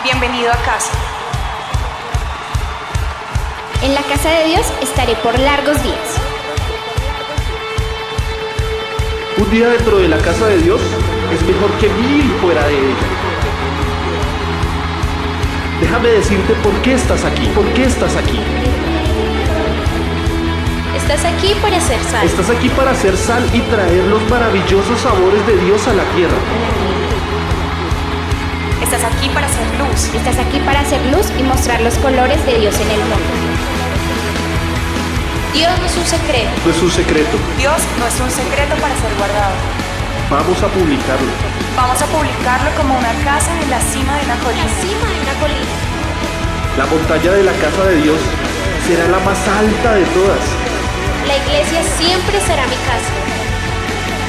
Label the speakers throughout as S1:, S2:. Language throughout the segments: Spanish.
S1: Bienvenido a casa.
S2: En la casa de Dios estaré por largos días.
S3: Un día dentro de la casa de Dios es mejor que 1000 fuera de ella. Déjame decirte por qué estás aquí, por qué estás aquí.
S2: Estás aquí para hacer sal.
S3: Estás aquí para hacer sal y traer los maravillosos sabores de Dios a la tierra.
S1: Estás aquí para hacer luz.
S2: Estás aquí para hacer luz y mostrar los colores de Dios en el mundo. Dios no es un secreto.
S3: No es un secreto.
S1: Dios no es un secreto para ser guardado.
S3: Vamos a publicarlo.
S1: Vamos a publicarlo como una casa en la cima de una colina.
S3: La montaña de la casa de Dios será la más alta de todas.
S2: La iglesia siempre será mi casa.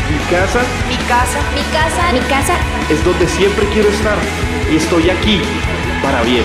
S3: Mi casa
S1: Mi casa
S2: Mi casa, mi casa.
S3: es donde siempre quiero estar y estoy aquí para bien.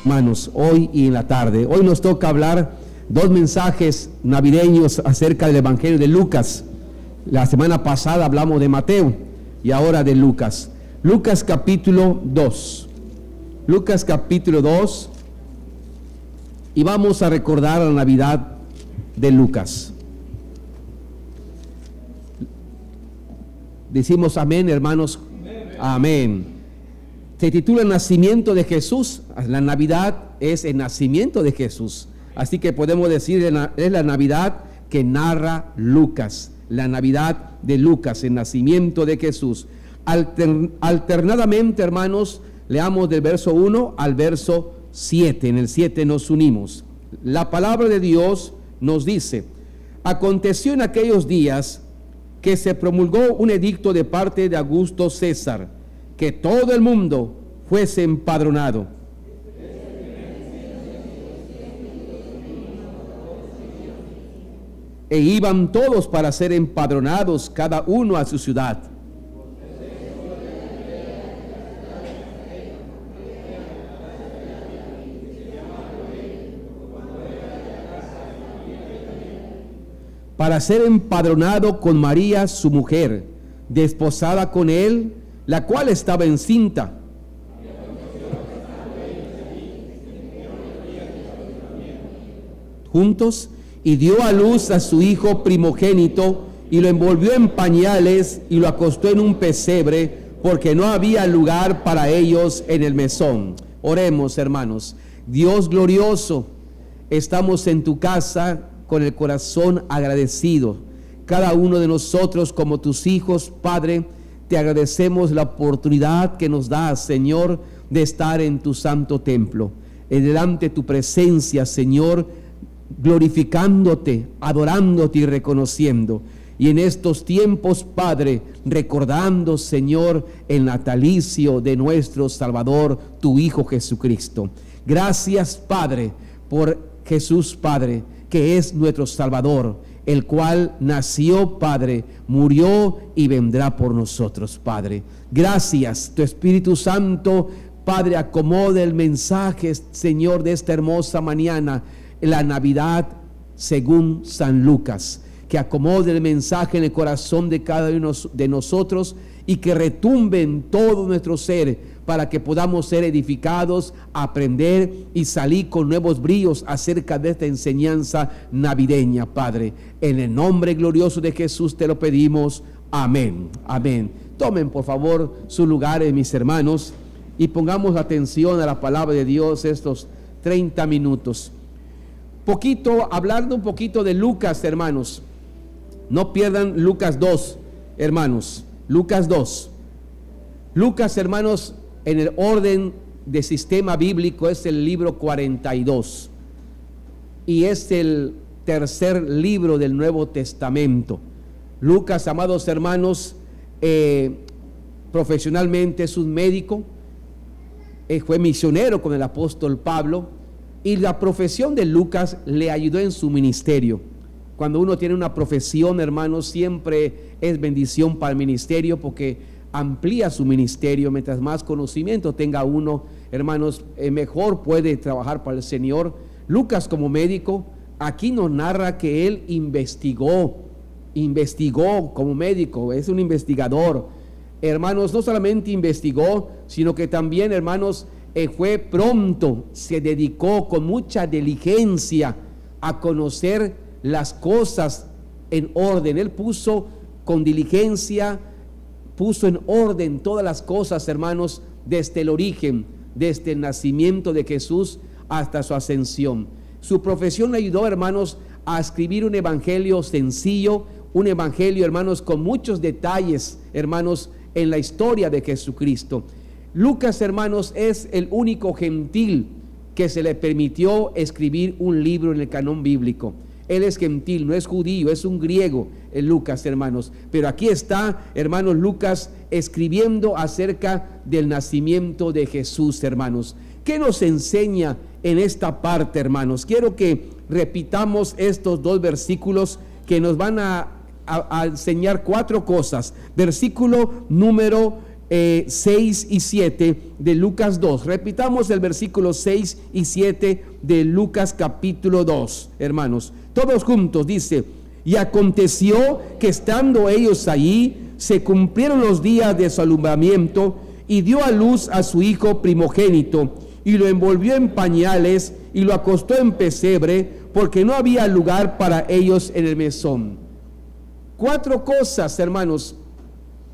S4: Hermanos, hoy y en la tarde, hoy nos toca hablar 2 mensajes navideños acerca del Evangelio de Lucas. La semana pasada hablamos de Mateo y ahora de Lucas. Lucas capítulo 2. Lucas capítulo 2, y vamos a recordar la Navidad de Lucas. Decimos amén, hermanos. Amén. Se titula Nacimiento de Jesús. La Navidad es el nacimiento de Jesús. Así que podemos decir, es la Navidad que narra Lucas. La Navidad de Lucas, el nacimiento de Jesús. Alternadamente, hermanos, leamos del verso 1 al verso 7. En el 7 nos unimos. La palabra de Dios nos dice: aconteció en aquellos días que se promulgó un edicto de parte de Augusto César, que todo el mundo fuese empadronado. E iban todos para ser empadronados, cada uno a su ciudad. Para ser empadronado con María, su mujer, desposada con él, la cual estaba encinta. Juntos, y dio a luz a su hijo primogénito, y lo envolvió en pañales y lo acostó en un pesebre, porque no había lugar para ellos en el mesón. Oremos, hermanos. Dios glorioso, estamos en tu casa con el corazón agradecido. Cada uno de nosotros, como tus hijos, Padre, te agradecemos la oportunidad que nos das, Señor, de estar en tu santo templo, delante de tu presencia, Señor, glorificándote, adorándote y reconociendo. Y en estos tiempos, Padre, recordando, Señor, el natalicio de nuestro Salvador, tu Hijo Jesucristo. Gracias, Padre, por Jesús, Padre, que es nuestro Salvador, el cual nació, Padre, murió y vendrá por nosotros, Padre. Gracias, tu Espíritu Santo, Padre, acomode el mensaje, Señor, de esta hermosa mañana, la Navidad según San Lucas. Que acomode el mensaje en el corazón de cada uno de nosotros y que retumbe en todo nuestro ser, para que podamos ser edificados, aprender y salir con nuevos bríos acerca de esta enseñanza navideña, Padre. En el nombre glorioso de Jesús te lo pedimos. Amén. Amén. Tomen por favor sus lugares, mis hermanos, y pongamos atención a la palabra de Dios estos 30 minutos. Hablando un poquito de Lucas, hermanos. No pierdan Lucas 2, hermanos. Lucas 2. Lucas, hermanos, en el orden de sistema bíblico es el libro 42 y es el tercer libro del Nuevo Testamento. Lucas, amados hermanos, profesionalmente es un médico, fue misionero con el apóstol Pablo, y la profesión de Lucas le ayudó en su ministerio. Cuando uno tiene una profesión, hermanos, siempre es bendición para el ministerio porque amplía su ministerio. Mientras más conocimiento tenga uno, hermanos, mejor puede trabajar para el Señor. Lucas, como médico, aquí nos narra que él investigó como médico, es un investigador. Hermanos, no solamente investigó, sino que también, hermanos, fue pronto, se dedicó con mucha diligencia a conocer las cosas en orden. Él puso con diligencia, puso en orden todas las cosas, hermanos, desde el origen, desde el nacimiento de Jesús hasta su ascensión. Su profesión le ayudó, hermanos, a escribir un evangelio sencillo, un evangelio, hermanos, con muchos detalles, hermanos, en la historia de Jesucristo. Lucas, hermanos, es el único gentil que se le permitió escribir un libro en el canon bíblico. Él es gentil, no es judío, es un griego, Lucas, hermanos. Pero aquí está, hermanos, Lucas escribiendo acerca del nacimiento de Jesús, hermanos. ¿Qué nos enseña en esta parte, hermanos? Quiero que repitamos estos dos versículos que nos van a enseñar cuatro cosas. Versículo número 6 y 7 de Lucas 2. Repitamos el versículo 6 y 7 de Lucas capítulo 2, hermanos. Todos juntos dice: y aconteció que estando ellos allí, se cumplieron los días de su alumbramiento, y dio a luz a su hijo primogénito, y lo envolvió en pañales, y lo acostó en pesebre, porque no había lugar para ellos en el mesón. Cuatro cosas, hermanos,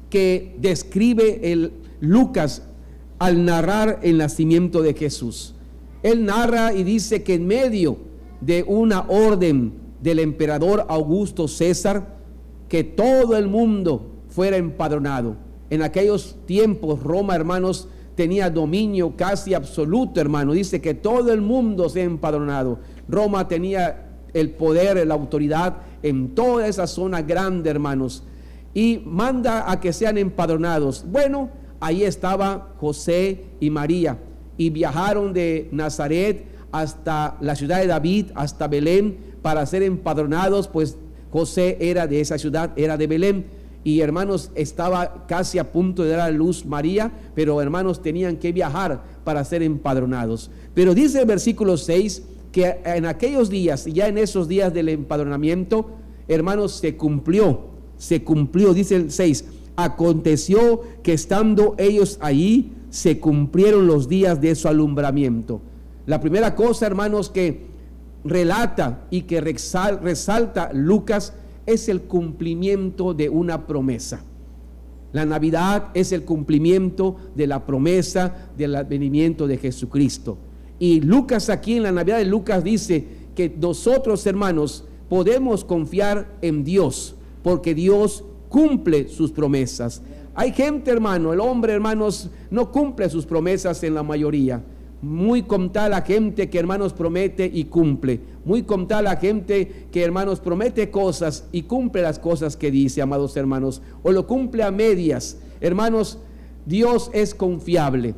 S4: que describe Lucas al narrar el nacimiento de Jesús. Él narra y dice que en medio de una orden del emperador Augusto César, que todo el mundo fuera empadronado. En aquellos tiempos Roma, hermanos, tenía dominio casi absoluto, hermano. Dice que todo el mundo sea empadronado. Roma tenía el poder, la autoridad en toda esa zona grande, hermanos, y manda a que sean empadronados. Bueno, ahí estaba José y María, y viajaron de Nazaret hasta la ciudad de David, hasta Belén, para ser empadronados, pues José era de esa ciudad, era de Belén, y hermanos, estaba casi a punto de dar a luz María, pero hermanos, tenían que viajar para ser empadronados. Pero dice el versículo 6, que en aquellos días, ya en esos días del empadronamiento, hermanos, se cumplió, dice el 6, aconteció que estando ellos allí, se cumplieron los días de su alumbramiento. La primera cosa, hermanos, que relata y que resalta Lucas es el cumplimiento de una promesa. La Navidad es el cumplimiento de la promesa del advenimiento de Jesucristo. Y Lucas, aquí en la Navidad de Lucas, dice que nosotros, hermanos, podemos confiar en Dios, porque Dios cumple sus promesas. Hay gente, hermano, el hombre, hermanos, no cumple sus promesas en la mayoría. Muy contada la gente que, hermanos, promete y cumple. Muy contada la gente que, hermanos, promete cosas y cumple las cosas que dice, amados hermanos, o lo cumple a medias. Hermanos, Dios es confiable.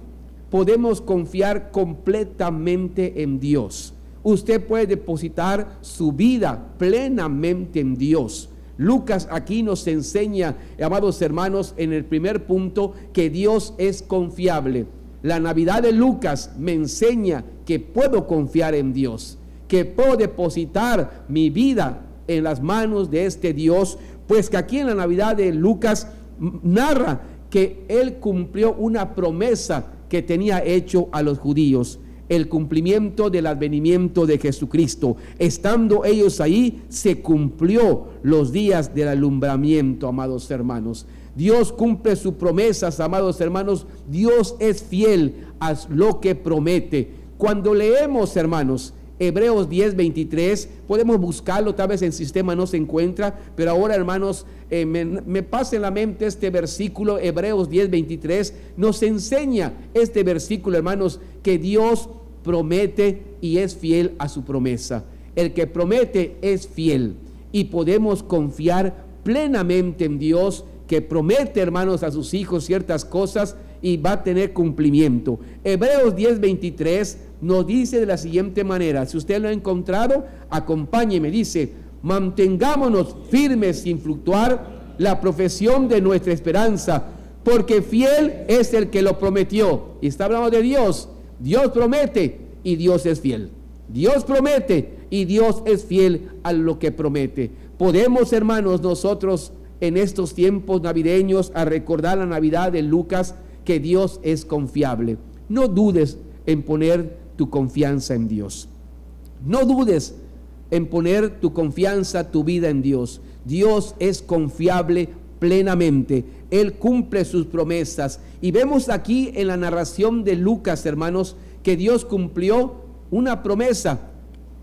S4: Podemos confiar completamente en Dios. Usted puede depositar su vida plenamente en Dios. Lucas aquí nos enseña, amados hermanos, en el primer punto, que Dios es confiable. La Navidad de Lucas me enseña que puedo confiar en Dios, que puedo depositar mi vida en las manos de este Dios, pues que aquí en la Navidad de Lucas narra que Él cumplió una promesa que tenía hecho a los judíos, el cumplimiento del advenimiento de Jesucristo. Estando ellos ahí, se cumplió los días del alumbramiento, amados hermanos. Dios cumple sus promesas, amados hermanos. Dios es fiel a lo que promete. Cuando leemos, hermanos, Hebreos 10:23, podemos buscarlo, tal vez en sistema no se encuentra, pero ahora, hermanos, me pasa en la mente este versículo. Hebreos 10:23 nos enseña este versículo, hermanos, que Dios promete y es fiel a su promesa. El que promete es fiel y podemos confiar plenamente en Dios, que promete, hermanos, a sus hijos ciertas cosas y va a tener cumplimiento. Hebreos 10:23 nos dice de la siguiente manera, si usted lo ha encontrado, acompáñeme, dice: mantengámonos firmes sin fluctuar la profesión de nuestra esperanza, porque fiel es el que lo prometió. Y está hablando de Dios. Dios promete y Dios es fiel. Dios promete y Dios es fiel a lo que promete. Podemos, hermanos, nosotros en estos tiempos navideños, a recordar la Navidad de Lucas, que Dios es confiable. No dudes en poner tu confianza en Dios. No dudes en poner tu confianza, tu vida en Dios. Dios es confiable plenamente. Él cumple sus promesas. Y vemos aquí en la narración de Lucas, hermanos, que Dios cumplió una promesa: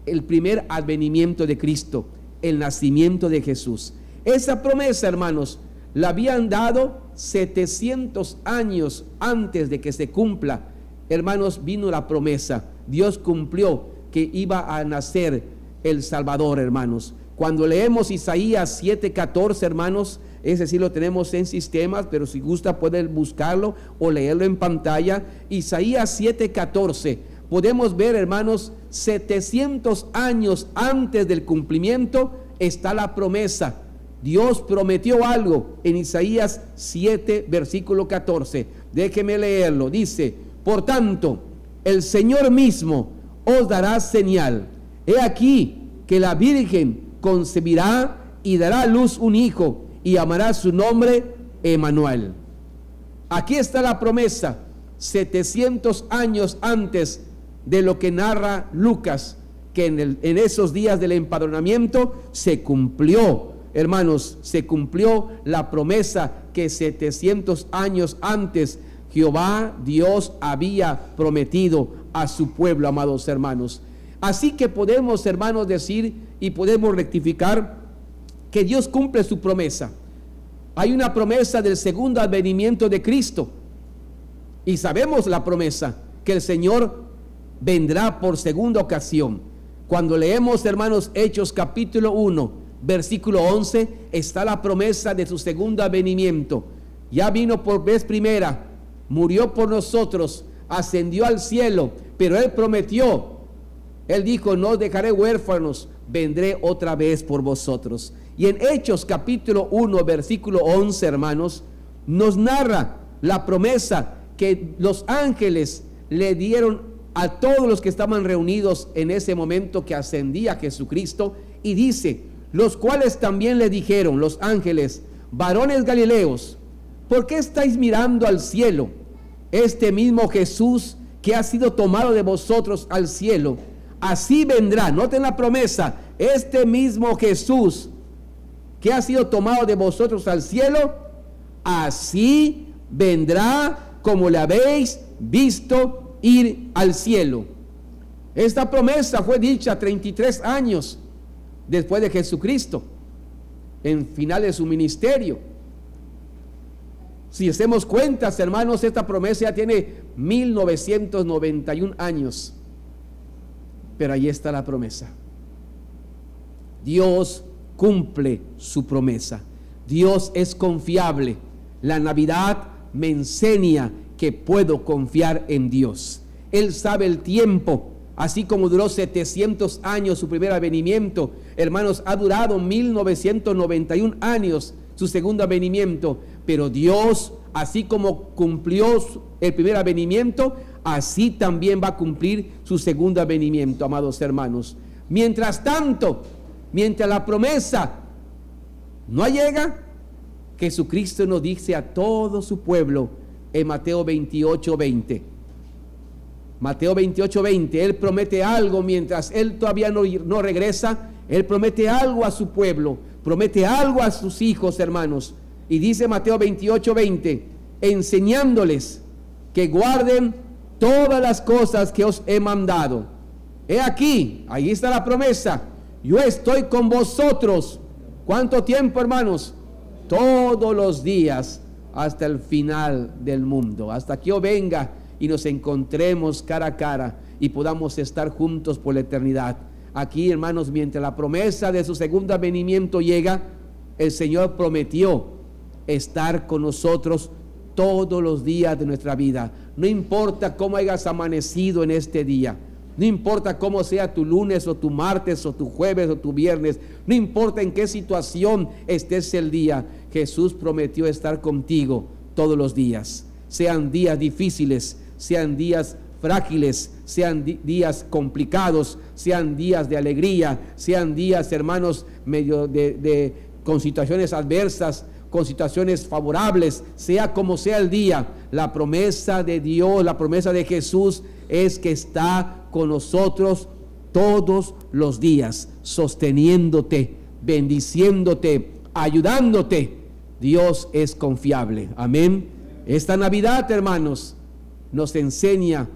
S4: el primer advenimiento de Cristo, el nacimiento de Jesús. Esa promesa, hermanos, la habían dado 700 años antes de que se cumpla. Hermanos, vino la promesa. Dios cumplió que iba a nacer el Salvador, hermanos. Cuando leemos Isaías 7:14, hermanos, ese sí lo tenemos en sistemas, pero si gusta puede buscarlo o leerlo en pantalla. Isaías 7:14, podemos ver, hermanos, 700 años antes del cumplimiento está la promesa. Dios prometió algo en Isaías 7, versículo 14. Déjeme leerlo. Dice: por tanto, el Señor mismo os dará señal. He aquí que la Virgen concebirá y dará a luz un hijo, y llamará su nombre Emmanuel. Aquí está la promesa, 700 años antes de lo que narra Lucas, que en esos días del empadronamiento se cumplió. Hermanos, se cumplió la promesa que 700 años antes Jehová Dios había prometido a su pueblo, amados hermanos. Así que podemos, hermanos, decir y podemos rectificar que Dios cumple su promesa. Hay una promesa del segundo advenimiento de Cristo, y sabemos la promesa que el Señor vendrá por segunda ocasión. Cuando leemos, hermanos, Hechos capítulo 1, versículo 11, está la promesa de su segundo advenimiento. Ya vino por vez primera, murió por nosotros, ascendió al cielo, pero Él prometió, Él dijo: no os dejaré huérfanos, vendré otra vez por vosotros. Y en Hechos capítulo 1, versículo 11, hermanos, nos narra la promesa que los ángeles le dieron a todos los que estaban reunidos en ese momento que ascendía Jesucristo, y dice: los cuales también le dijeron los ángeles: varones galileos, ¿por qué estáis mirando al cielo? Este mismo Jesús que ha sido tomado de vosotros al cielo, así vendrá. Noten la promesa: este mismo Jesús que ha sido tomado de vosotros al cielo, así vendrá como le habéis visto ir al cielo. Esta promesa fue dicha 33 años después de Jesucristo, en final de su ministerio. Si hacemos cuentas, hermanos, esta promesa ya tiene 1991 años. Pero ahí está la promesa. Dios cumple su promesa. Dios es confiable. La Navidad me enseña que puedo confiar en Dios. Él sabe el tiempo. Así como duró 700 años su primer advenimiento, hermanos, ha durado 1991 años su segundo advenimiento. Pero Dios, así como cumplió el primer advenimiento, así también va a cumplir su segundo advenimiento, amados hermanos. Mientras tanto, mientras la promesa no llega, Jesucristo nos dice a todo su pueblo en Mateo 28:20. Mateo 28:20, Él promete algo mientras Él todavía no regresa. Él promete algo a su pueblo, promete algo a sus hijos, hermanos. Y dice Mateo 28:20, enseñándoles que guarden todas las cosas que os he mandado. He aquí, ahí está la promesa. Yo estoy con vosotros. ¿Cuánto tiempo, hermanos? Todos los días hasta el final del mundo. Hasta que yo venga y nos encontremos cara a cara y podamos estar juntos por la eternidad. Aquí, hermanos, mientras la promesa de su segundo venimiento llega, el Señor prometió estar con nosotros todos los días de nuestra vida. No importa cómo hayas amanecido en este día, no importa cómo sea tu lunes o tu martes o tu jueves o tu viernes, no importa en qué situación estés el día, Jesús prometió estar contigo todos los días. Sean días difíciles, sean días frágiles, sean días complicados, sean días de alegría, sean días, hermanos, medio con situaciones adversas, con situaciones favorables, sea como sea el día, la promesa de Dios, la promesa de Jesús es que está con nosotros todos los días, sosteniéndote, bendiciéndote, ayudándote. Dios es confiable. Amén. Esta Navidad, hermanos, nos enseña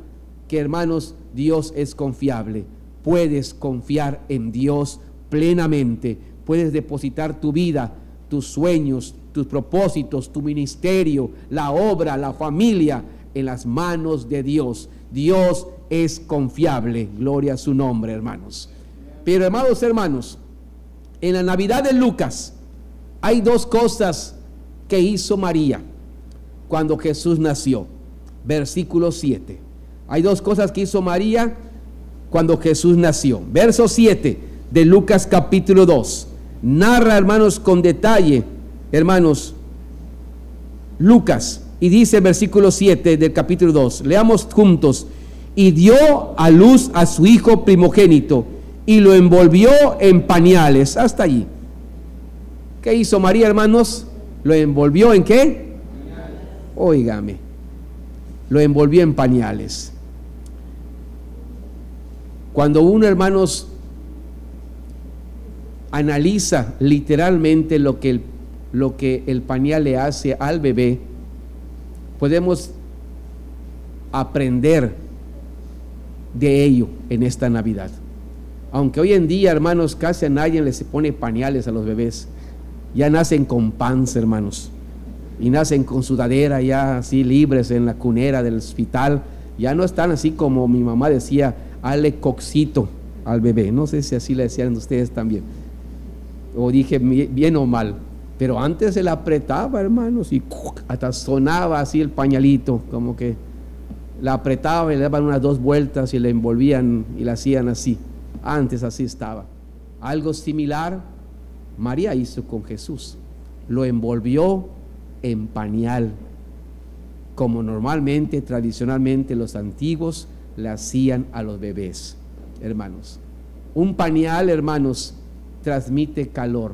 S4: que, hermanos, Dios es confiable. Puedes confiar en Dios plenamente. Puedes depositar tu vida, tus sueños, tus propósitos, tu ministerio, la obra, la familia en las manos de Dios. Dios es confiable. Gloria a su nombre, hermanos. Pero, hermanos, en la Navidad de Lucas hay dos cosas que hizo María cuando Jesús nació. Versículo 7. Hay dos cosas que hizo María cuando Jesús nació. Verso 7 de Lucas capítulo 2. Narra, hermanos, con detalle, hermanos, Lucas, y dice versículo 7 del capítulo 2. Leamos juntos. Y dio a luz a su hijo primogénito y lo envolvió en pañales. Hasta allí. ¿Qué hizo María, hermanos? ¿Lo envolvió en qué? Óigame. Lo envolvió en pañales. Cuando uno, hermanos, analiza literalmente lo que el pañal le hace al bebé, podemos aprender de ello en esta Navidad. Aunque hoy en día, hermanos, casi a nadie les pone pañales a los bebés. Ya nacen con panza, hermanos, y nacen con sudadera ya así libres en la cunera del hospital. Ya no están así como mi mamá decía, ale coxito al bebé. No sé si así le decían ustedes también, o dije bien o mal, pero antes se la apretaba, hermanos, y hasta sonaba así el pañalito, como que la apretaba y le daban unas 2 vueltas y le envolvían y la hacían así. Antes así estaba. Algo similar María hizo con Jesús. Lo envolvió en pañal, como normalmente, tradicionalmente, los antiguos le hacían a los bebés, hermanos. Un pañal, hermanos, transmite calor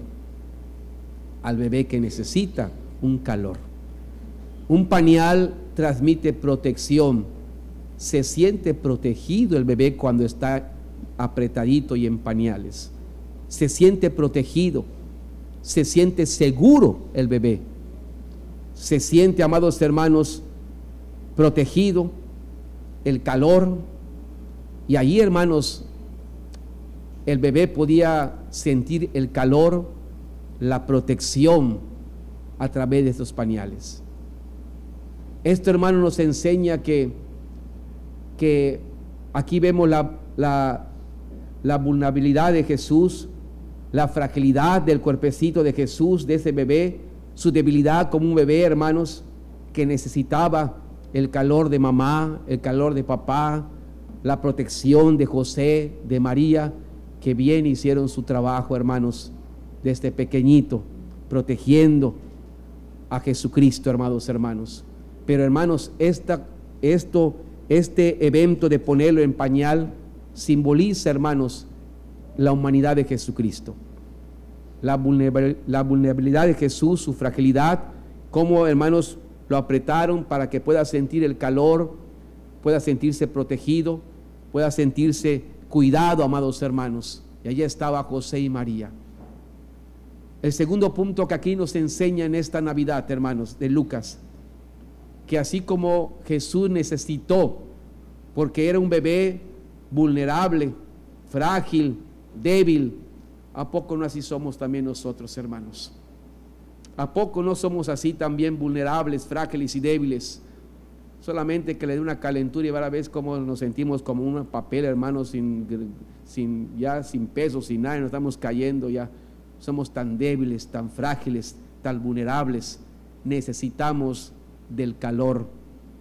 S4: al bebé que necesita un calor. Un pañal transmite protección. Se siente protegido el bebé cuando está apretadito y en pañales. Se siente protegido, se siente seguro el bebé. Se siente, amados hermanos, protegido, el calor. Y allí, hermanos, el bebé podía sentir el calor, la protección a través de estos pañales. Esto, hermano, nos enseña que aquí vemos la vulnerabilidad de Jesús, la fragilidad del cuerpecito de Jesús, de ese bebé, su debilidad como un bebé, hermanos, que necesitaba el calor de mamá, el calor de papá, la protección de José, de María, que bien hicieron su trabajo, hermanos, de este pequeñito, protegiendo a Jesucristo, hermanos. Pero, hermanos, este evento de ponerlo en pañal simboliza, hermanos, la humanidad de Jesucristo, la vulnerabilidad de Jesús, su fragilidad, cómo, hermanos, lo apretaron para que pueda sentir el calor, pueda sentirse protegido, pueda sentirse cuidado, amados hermanos. Y allí estaba José y María. El segundo punto que aquí nos enseña en esta Navidad, hermanos, de Lucas, que así como Jesús necesitó, porque era un bebé vulnerable, frágil, débil. ¿A poco no así somos también nosotros, hermanos? ¿A poco no somos así también vulnerables, frágiles y débiles? Solamente que le dé una calentura y van a ver cómo nos sentimos como un papel, hermanos, sin peso, sin nada, nos estamos cayendo ya. Somos tan débiles, tan frágiles, tan vulnerables. Necesitamos del calor,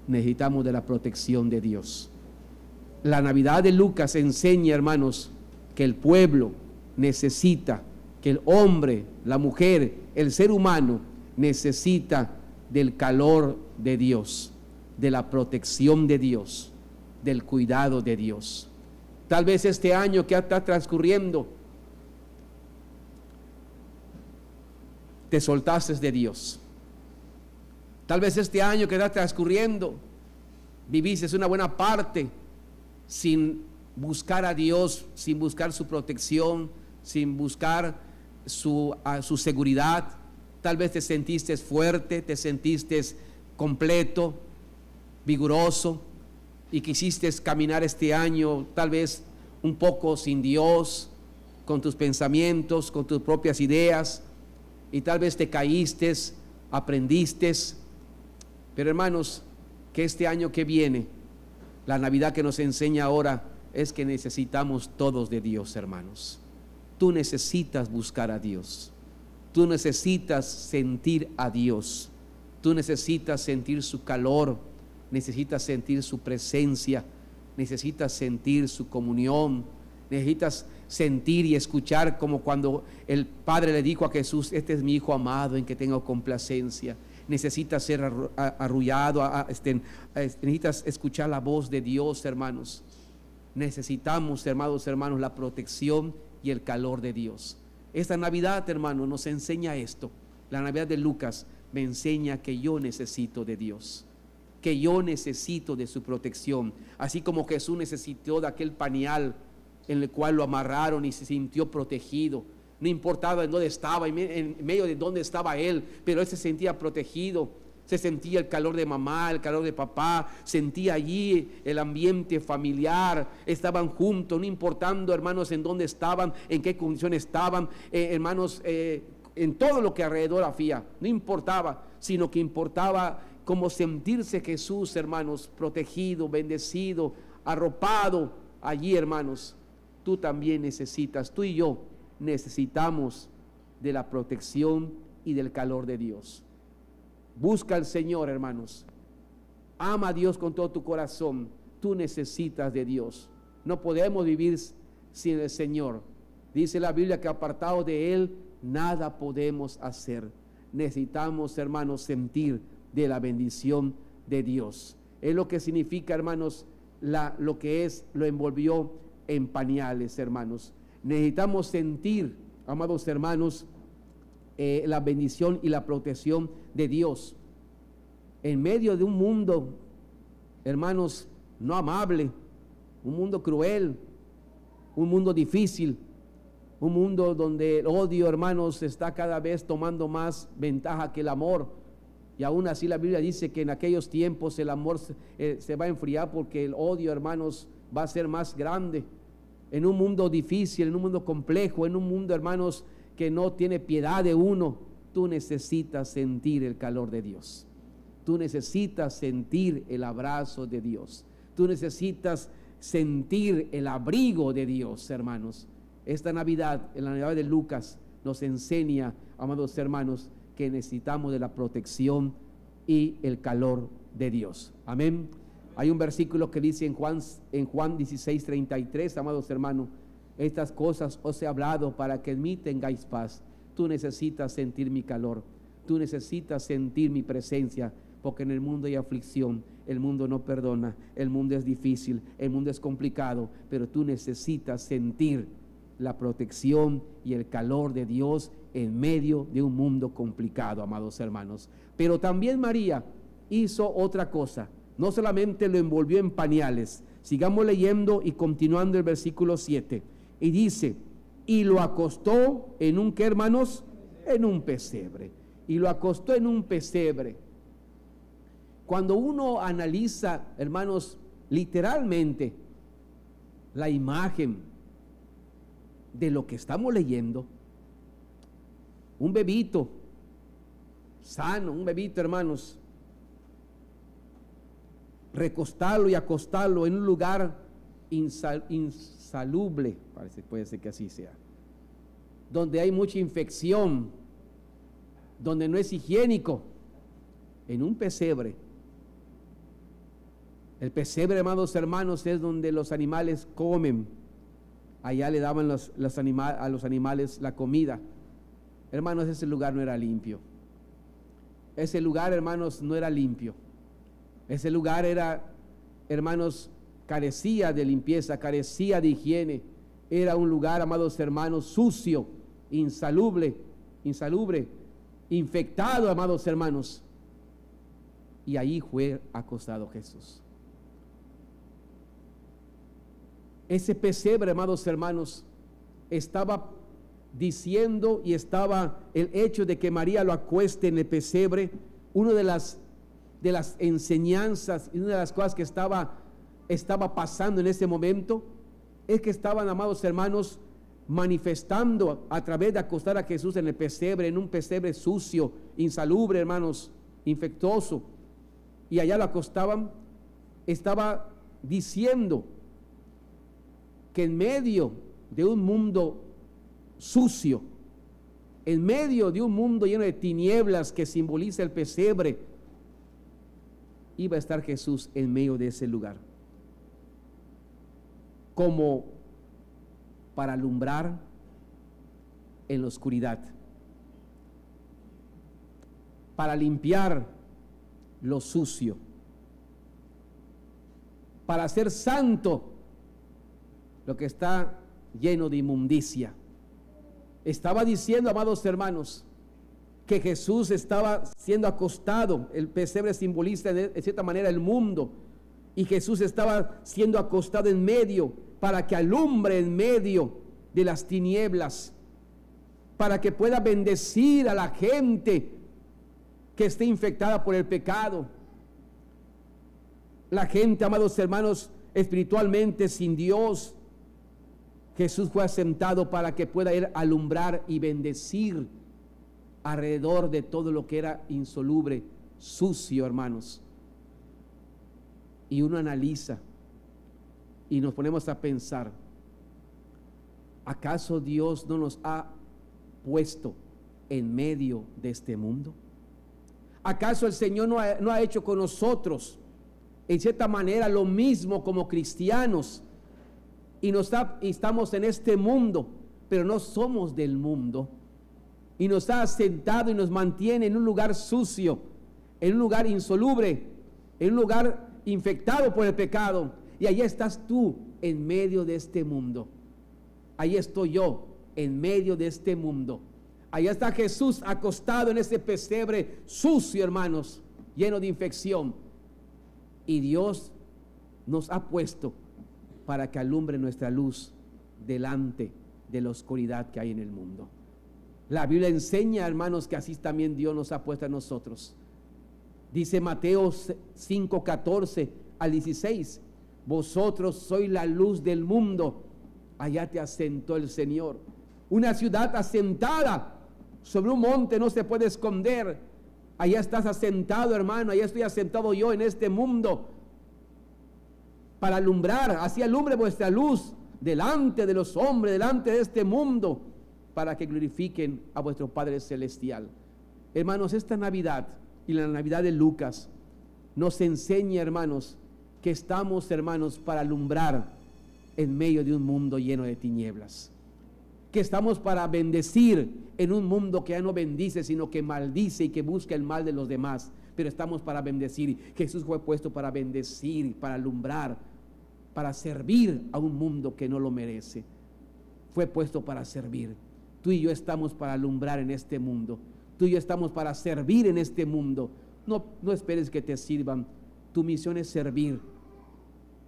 S4: necesitamos de la protección de Dios. La Navidad de Lucas enseña, hermanos, que el pueblo necesita, que el hombre, la mujer, el ser humano necesita del calor de Dios, de la protección de Dios, del cuidado de Dios. Tal vez este año que está transcurriendo, te soltaste de Dios. Tal vez este año que está transcurriendo, viviste una buena parte sin buscar a Dios, sin buscar su protección, sin buscar su seguridad. Tal vez te sentiste fuerte, te sentiste completo, vigoroso, y quisiste caminar este año tal vez un poco sin Dios, con tus pensamientos, con tus propias ideas, y tal vez te caíste, aprendiste. Pero hermanos, que este año que viene, la Navidad que nos enseña ahora, es que necesitamos todos de Dios, hermanos. Tú necesitas buscar a Dios. Tú necesitas sentir a Dios. Tú necesitas sentir su calor. Necesitas sentir su presencia. Necesitas sentir su comunión. Necesitas sentir y escuchar como cuando el Padre le dijo a Jesús: este es mi Hijo amado en que tengo complacencia. Necesitas ser arrullado. Necesitas escuchar la voz de Dios, hermanos. Necesitamos, hermanos, la protección y el calor de Dios. Esta Navidad, hermano, nos enseña esto. La Navidad de Lucas me enseña que yo necesito de Dios, que yo necesito de su protección. Así como Jesús necesitó de aquel pañal en el cual lo amarraron y se sintió protegido. No importaba en dónde estaba, en medio de dónde estaba él, pero él se sentía protegido. Se sentía el calor de mamá, el calor de papá, sentía allí el ambiente familiar, estaban juntos, no importando, hermanos, en dónde estaban, en qué condición estaban, hermanos, en todo lo que alrededor había, no importaba, sino que importaba cómo sentirse Jesús, hermanos, protegido, bendecido, arropado allí, hermanos. Tú también necesitas, tú y yo necesitamos de la protección y del calor de Dios. Busca al Señor, hermanos. Ama a Dios con todo tu corazón. Tú necesitas de Dios. No podemos vivir sin el Señor. Dice la Biblia que apartados de Él, nada podemos hacer. Necesitamos, hermanos, sentir de la bendición de Dios. Es lo que significa, hermanos, lo que es, lo envolvió en pañales, hermanos. Necesitamos sentir, amados hermanos, la bendición y la protección de Dios en medio de un mundo, hermanos, no amable, un mundo cruel, un mundo difícil, un mundo donde el odio, hermanos, está cada vez tomando más ventaja que el amor. Y aún así la Biblia dice que en aquellos tiempos el amor se va a enfriar, porque el odio, hermanos, va a ser más grande. En un mundo difícil, en un mundo complejo, en un mundo, hermanos, que no tiene piedad de uno, tú necesitas sentir el calor de Dios. Tú necesitas sentir el abrazo de Dios. Tú necesitas sentir el abrigo de Dios, hermanos. Esta Navidad, en la Navidad de Lucas, nos enseña, amados hermanos, que necesitamos de la protección y el calor de Dios. Amén. Hay un versículo que dice en Juan 16:33, amados hermanos: estas cosas os he hablado para que en mí tengáis paz. Tú necesitas sentir mi calor, tú necesitas sentir mi presencia, porque en el mundo hay aflicción, el mundo no perdona, el mundo es difícil, el mundo es complicado, pero tú necesitas sentir la protección y el calor de Dios en medio de un mundo complicado, amados hermanos. Pero también María hizo otra cosa, no solamente lo envolvió en pañales. Sigamos leyendo y continuando el versículo 7. Y dice: y lo acostó en un, ¿qué, hermanos? En un pesebre. Y lo acostó en un pesebre. Cuando uno analiza, hermanos, literalmente la imagen de lo que estamos leyendo, un bebito sano, un bebito, hermanos, recostarlo y acostarlo en un lugar insalubre, puede ser que así sea, donde hay mucha infección, donde no es higiénico, en un pesebre. El pesebre, amados hermanos, es donde los animales comen. Allá le daban a los animales la comida. Hermanos, ese lugar no era limpio. Ese lugar, hermanos, no era limpio. Ese lugar era, hermanos, carecía de limpieza, carecía de higiene. Era un lugar, amados hermanos, sucio, insalubre, infectado, amados hermanos. Y ahí fue acostado Jesús. Ese pesebre, amados hermanos, estaba diciendo, y estaba el hecho de que María lo acueste en el pesebre, una de las enseñanzas y una de las cosas que estaba pasando en ese momento, es que estaban, amados hermanos, manifestando a través de acostar a Jesús en el pesebre, en un pesebre sucio, insalubre, hermanos, infectuoso, y allá lo acostaban. Estaba diciendo que en medio de un mundo sucio, en medio de un mundo lleno de tinieblas que simboliza el pesebre, iba a estar Jesús en medio de ese lugar, como para alumbrar en la oscuridad, para limpiar lo sucio, para hacer santo lo que está lleno de inmundicia. Estaba diciendo, amados hermanos, que Jesús estaba siendo acostado. El pesebre simboliza de cierta manera el mundo, y Jesús estaba siendo acostado en medio, para que alumbre en medio de las tinieblas, para que pueda bendecir a la gente que esté infectada por el pecado. La gente, amados hermanos, espiritualmente sin Dios, Jesús fue asentado para que pueda ir a alumbrar y bendecir alrededor de todo lo que era insoluble, sucio, hermanos. Y uno analiza y nos ponemos a pensar, ¿acaso Dios no nos ha puesto en medio de este mundo? ¿Acaso el Señor no ha hecho con nosotros en cierta manera lo mismo como cristianos? Y estamos en este mundo, pero no somos del mundo. Y nos ha asentado y nos mantiene en un lugar sucio, en un lugar insoluble, en un lugar infectado por el pecado. Y allí estás tú en medio de este mundo. Ahí estoy yo en medio de este mundo. Allá está Jesús acostado en ese pesebre sucio, hermanos, lleno de infección. Y Dios nos ha puesto para que alumbre nuestra luz delante de la oscuridad que hay en el mundo. La Biblia enseña, hermanos, que así también Dios nos ha puesto a nosotros. Dice Mateo 5:14 al 16: vosotros sois la luz del mundo. Allá te asentó el Señor. Una ciudad asentada sobre un monte no se puede esconder. Allá estás asentado, hermano. Allá estoy asentado yo en este mundo, para alumbrar. Así alumbre vuestra luz delante de los hombres, delante de este mundo, para que glorifiquen a vuestro Padre Celestial. Hermanos, esta Navidad y la Navidad de Lucas nos enseña, hermanos, que estamos, hermanos, para alumbrar en medio de un mundo lleno de tinieblas, que estamos para bendecir en un mundo que ya no bendice, sino que maldice y que busca el mal de los demás. Pero estamos para bendecir. Jesús fue puesto para bendecir, para alumbrar, para servir a un mundo que no lo merece. Fue puesto para servir. Tú y yo estamos para alumbrar en este mundo. Tú y yo estamos para servir en este mundo. No esperes que te sirvan. Tu misión es servir,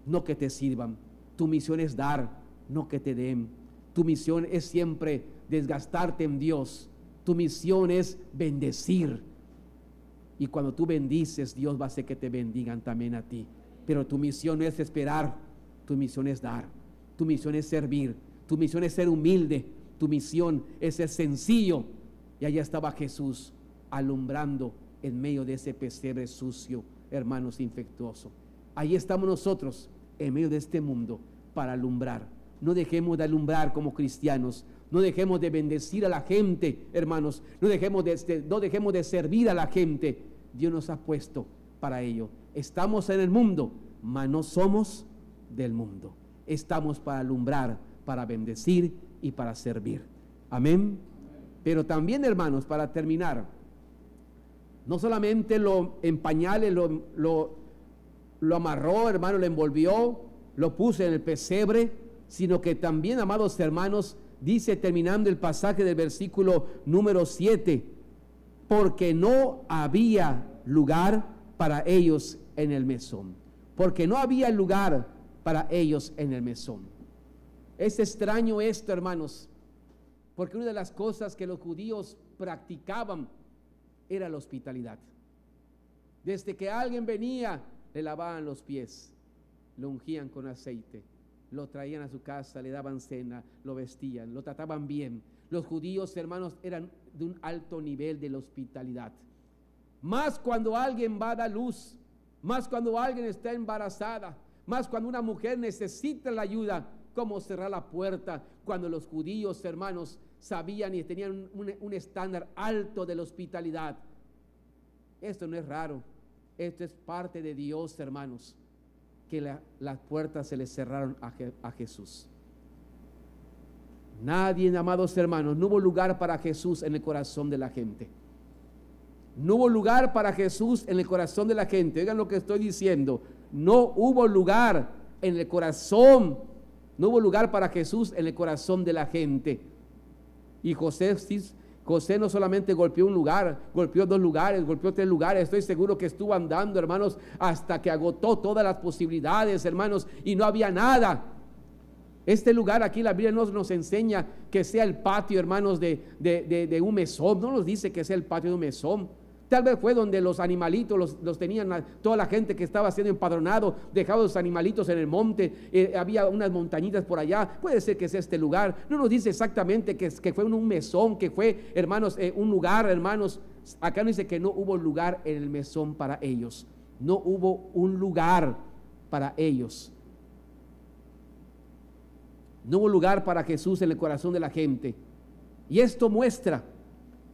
S4: no que te sirvan. Tu misión es dar, no que te den. Tu misión es siempre desgastarte en Dios. Tu misión es bendecir. Y cuando tú bendices, Dios va a hacer que te bendigan también a ti. Pero tu misión no es esperar. Tu misión es dar. Tu misión es servir. Tu misión es ser humilde, tu misión es ser sencillo. Y allá estaba Jesús alumbrando en medio de ese pesebre sucio, hermanos, infectuoso. Ahí estamos nosotros en medio de este mundo para alumbrar. No dejemos de alumbrar como cristianos. No dejemos de bendecir a la gente, hermanos. No dejemos de servir a la gente. Dios nos ha puesto para ello. Estamos en el mundo, mas no somos del mundo. Estamos para alumbrar, para bendecir y para servir. Amén. Pero también, hermanos, para terminar, no solamente lo en pañales, lo amarró, hermano, lo envolvió, lo puso en el pesebre, sino que también, amados hermanos, dice terminando el pasaje del versículo número 7, porque no había lugar para ellos en el mesón. Porque no había lugar para ellos en el mesón. Es extraño esto, hermanos, porque una de las cosas que los judíos practicaban era la hospitalidad. Desde que alguien venía, le lavaban los pies, lo ungían con aceite, lo traían a su casa, le daban cena, lo vestían, lo trataban bien. Los judíos, hermanos, eran de un alto nivel de la hospitalidad. Más cuando alguien va a dar luz, más cuando alguien está embarazada, más cuando una mujer necesita la ayuda, cómo cerrar la puerta. Cuando los judíos, hermanos, sabían y tenían un estándar alto de la hospitalidad. Esto no es raro, esto es parte de Dios, hermanos, que las puertas se les cerraron a Jesús. Nadie, amados hermanos, no hubo lugar para Jesús en el corazón de la gente. No hubo lugar para Jesús en el corazón de la gente. Oigan lo que estoy diciendo. No hubo lugar en el corazón. No hubo lugar para Jesús en el corazón de la gente. Y José no solamente golpeó un lugar, golpeó 2 lugares, golpeó 3 lugares. Estoy seguro que estuvo andando, hermanos, hasta que agotó todas las posibilidades, hermanos, y no había nada. Este lugar aquí la Biblia nos enseña que sea el patio, hermanos, de un mesón. No nos dice que sea el patio de un mesón. Tal vez fue donde los animalitos los tenían, toda la gente que estaba siendo empadronado, dejaba los animalitos en el monte, había unas montañitas por allá. Puede ser que sea este lugar. No nos dice exactamente que fue un mesón, que fue, hermanos, un lugar, hermanos. Acá nos dice que no hubo lugar en el mesón para ellos. No hubo un lugar para ellos. No hubo lugar para Jesús en el corazón de la gente. Y esto muestra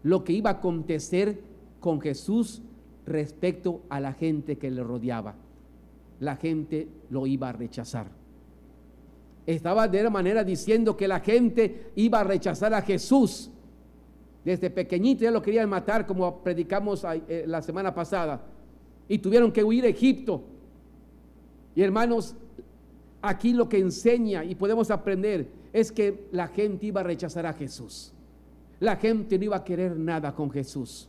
S4: lo que iba a acontecer con Jesús respecto a la gente que le rodeaba. La gente lo iba a rechazar. Estaba de una manera diciendo que la gente iba a rechazar a Jesús. Desde pequeñito ya lo querían matar, como predicamos la semana pasada, y tuvieron que huir a Egipto. Y hermanos, aquí lo que enseña y podemos aprender es que la gente iba a rechazar a Jesús. La gente no iba a querer nada con Jesús.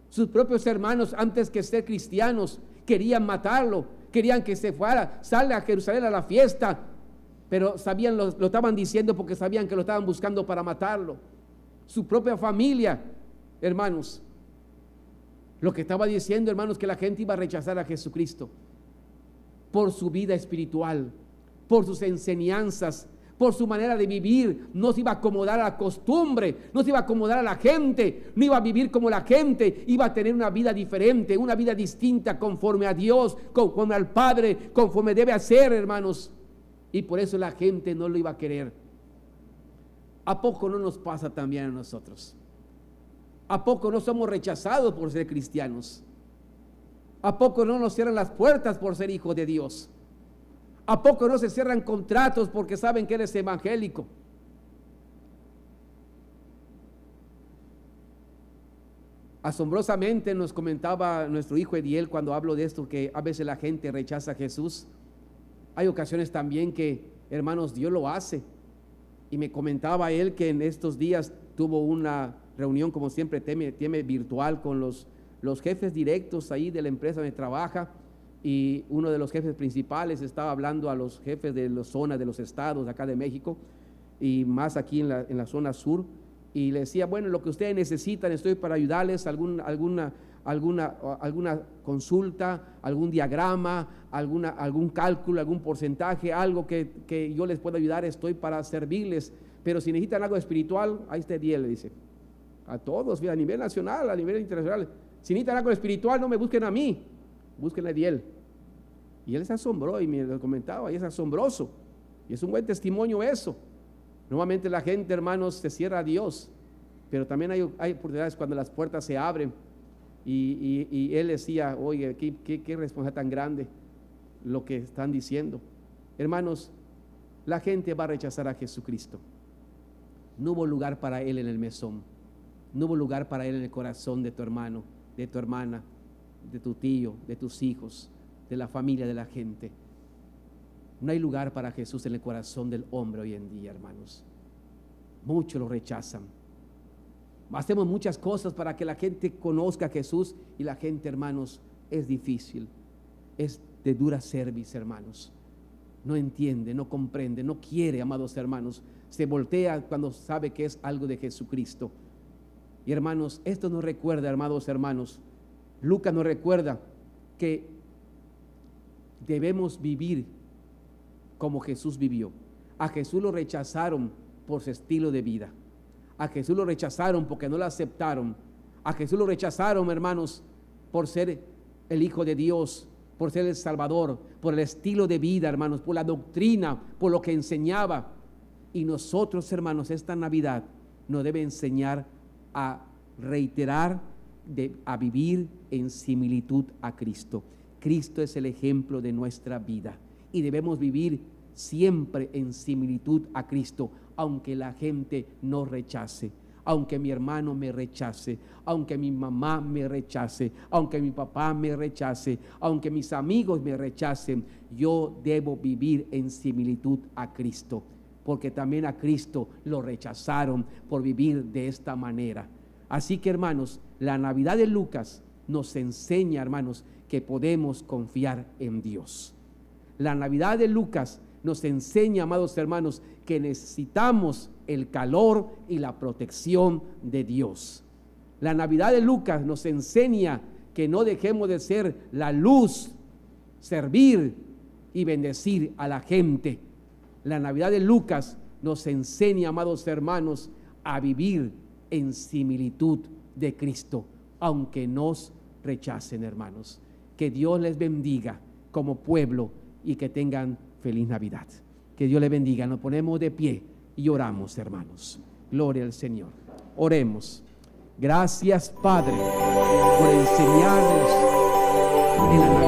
S4: Sus propios hermanos, antes que ser cristianos, querían matarlo, querían que se fuera, sale a Jerusalén a la fiesta, pero sabían, lo estaban diciendo porque sabían que lo estaban buscando para matarlo. Su propia familia, hermanos, lo que estaba diciendo, hermanos, que la gente iba a rechazar a Jesucristo por su vida espiritual, por sus enseñanzas, por su manera de vivir. No se iba a acomodar a la costumbre, no se iba a acomodar a la gente, no iba a vivir como la gente, iba a tener una vida diferente, una vida distinta conforme a Dios, conforme al Padre, conforme debe hacer, hermanos. Y por eso la gente no lo iba a querer. ¿A poco no nos pasa también a nosotros? ¿A poco no somos rechazados por ser cristianos? ¿A poco no nos cierran las puertas por ser hijos de Dios? ¿A poco no se cierran contratos porque saben que eres evangélico? Asombrosamente nos comentaba nuestro hijo Ediel cuando hablo de esto, que a veces la gente rechaza a Jesús. Hay ocasiones también que, hermanos, Dios lo hace. Y me comentaba él que en estos días tuvo una reunión, como siempre tiene virtual, con los jefes directos ahí de la empresa donde trabaja. Y uno de los jefes principales estaba hablando a los jefes de las zonas de los estados acá de México y más aquí en la zona sur, y le decía, bueno, lo que ustedes necesitan, estoy para ayudarles, alguna consulta, algún diagrama, algún cálculo, algún porcentaje, algo que yo les pueda ayudar, estoy para servirles. Pero si necesitan algo espiritual, ahí está Ediel, le dice. A todos, a nivel nacional, a nivel internacional. Si necesitan algo espiritual, no me busquen a mí, busquen a Ediel. Y él se asombró y me lo comentaba, y es asombroso. Y es un buen testimonio eso. Nuevamente la gente, hermanos, se cierra a Dios, pero también hay oportunidades cuando las puertas se abren. Y él decía, oye, qué responsabilidad tan grande lo que están diciendo. Hermanos, la gente va a rechazar a Jesucristo. No hubo lugar para él en el mesón. No hubo lugar para él en el corazón de tu hermano, de tu hermana, de tu tío, de tus hijos, de la familia, de la gente. No hay lugar para Jesús en el corazón del hombre hoy en día, hermanos. Muchos lo rechazan. Hacemos muchas cosas para que la gente conozca a Jesús, y la gente, hermanos, es difícil. Es de dura cerviz, hermanos. No entiende, no comprende, no quiere, amados hermanos. Se voltea cuando sabe que es algo de Jesucristo. Y hermanos, esto nos recuerda, amados hermanos, Lucas nos recuerda que debemos vivir como Jesús vivió. A Jesús lo rechazaron por su estilo de vida. A Jesús lo rechazaron porque no lo aceptaron. A Jesús lo rechazaron, hermanos, por ser el Hijo de Dios, por ser el Salvador, por el estilo de vida, hermanos, por la doctrina, por lo que enseñaba. Y nosotros, hermanos, esta Navidad nos debe enseñar a reiterar, a vivir en similitud a Cristo. Cristo es el ejemplo de nuestra vida y debemos vivir siempre en similitud a Cristo, aunque la gente nos rechace, aunque mi hermano me rechace, aunque mi mamá me rechace, aunque mi papá me rechace, aunque mis amigos me rechacen. Yo debo vivir en similitud a Cristo, porque también a Cristo lo rechazaron por vivir de esta manera. Así que, hermanos, la Navidad de Lucas nos enseña, hermanos, que podemos confiar en Dios. La Navidad de Lucas nos enseña, amados hermanos, que necesitamos el calor y la protección de Dios. La Navidad de Lucas nos enseña que no dejemos de ser la luz, servir y bendecir a la gente. La Navidad de Lucas nos enseña, amados hermanos, a vivir en similitud de Cristo, aunque nos rechacen, hermanos. Que Dios les bendiga como pueblo y que tengan feliz Navidad. Que Dios les bendiga. Nos ponemos de pie y oramos, hermanos. Gloria al Señor. Oremos. Gracias, Padre, por enseñarnos en la